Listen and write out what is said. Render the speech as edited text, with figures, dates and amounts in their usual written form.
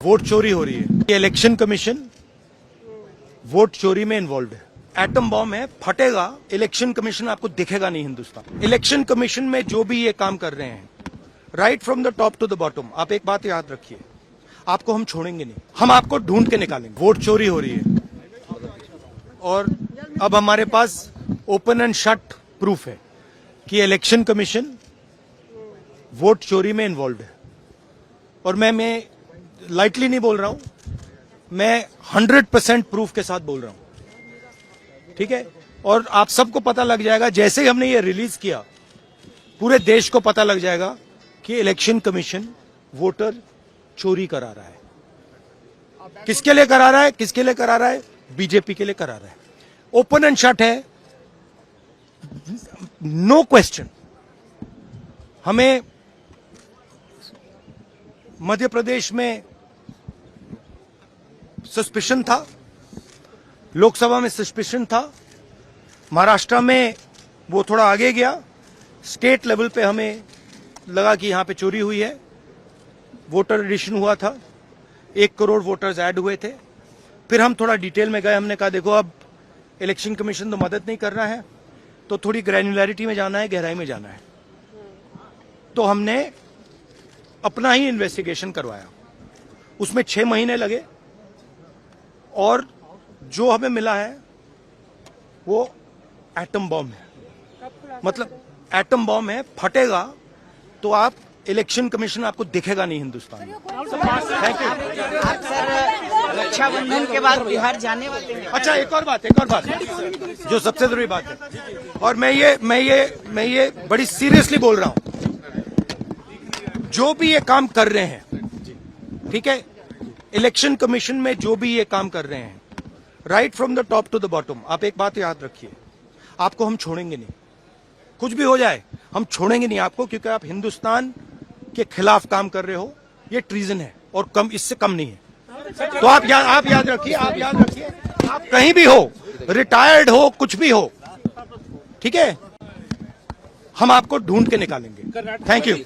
Vote चोरी हो रही है। ये इलेक्शन कमीशन वोट चोरी में इन्वॉल्व है। एटम बॉम्ब है, फटेगा, इलेक्शन कमीशन आपको दिखेगा नहीं हिंदुस्तान। इलेक्शन कमीशन में जो भी ये काम कर रहे हैं, right from the top to the bottom, आप एक बात याद रखिए, आपको हम छोड़ेंगे नहीं, हम आपको ढूंढ के निकालेंगे। वोट चोरी हो रही है और अब हमारे पास ओपन एंड शट प्रूफ है कि इलेक्शन कमीशन वोट चोरी में इन्वॉल्व है। और मैं लाइटली नहीं बोल रहा हूं, मैं 100% प्रूफ के साथ बोल रहा हूं, ठीक है। और आप सबको पता लग जाएगा, जैसे ही हमने ये रिलीज किया, पूरे देश को पता लग जाएगा कि इलेक्शन कमीशन वोटर चोरी करा रहा है। किसके लिए करा रहा है? किसके लिए करा रहा है? बीजेपी के लिए करा रहा है। ओपन एंड शट है, नो क्वेश्चन। हमें मध्य प्रदेश में सस्पिशन था, लोकसभा में सस्पिशन था, महाराष्ट्र में वो थोड़ा आगे गया, स्टेट लेवल पे हमें लगा कि यहां पे चोरी हुई है। वोटर एडिशन हुआ था, 1 करोड़ वोटर्स ऐड हुए थे। फिर हम थोड़ा डिटेल में गए, हमने कहा देखो अब इलेक्शन कमीशन तो मदद नहीं कर रहा है, तो थोड़ी ग्रैन्युलैरिटी में जाना है, गहराई में जाना है। तो हमने अपना ही इन्वेस्टिगेशन करवाया, उसमें 6 महीने लगे और जो हमें मिला है वो एटम बॉम्ब है। मतलब एटम बॉम्ब है, फटेगा तो आप इलेक्शन कमीशन आपको दिखेगा नहीं हिंदुस्तान में। Thank you. आप सर रक्षाबंधन के बाद बिहार जाने वाले हैं। अच्छा, एक और बात जो सबसे जरूरी बात है, और मैं ये बड़ी सीरियसली बोल रहा हूं, जो भी ये काम कर रहे हैं, ठीक है, इलेक्शन कमीशन में जो भी ये काम कर रहे हैं, right from the top to the bottom, आप एक बात याद रखिए, आपको हम छोड़ेंगे नहीं। कुछ भी हो जाए हम छोड़ेंगे नहीं आपको, क्योंकि आप हिंदुस्तान के खिलाफ काम कर रहे हो। ये ट्रीजन है और कम, इससे कम नहीं है। तो आप याद रखिए, आप कहीं भी हो, रिटायर्ड हो, कुछ भी हो, ठीक है, हम आपको ढूंढ के निकालेंगे। Thank you.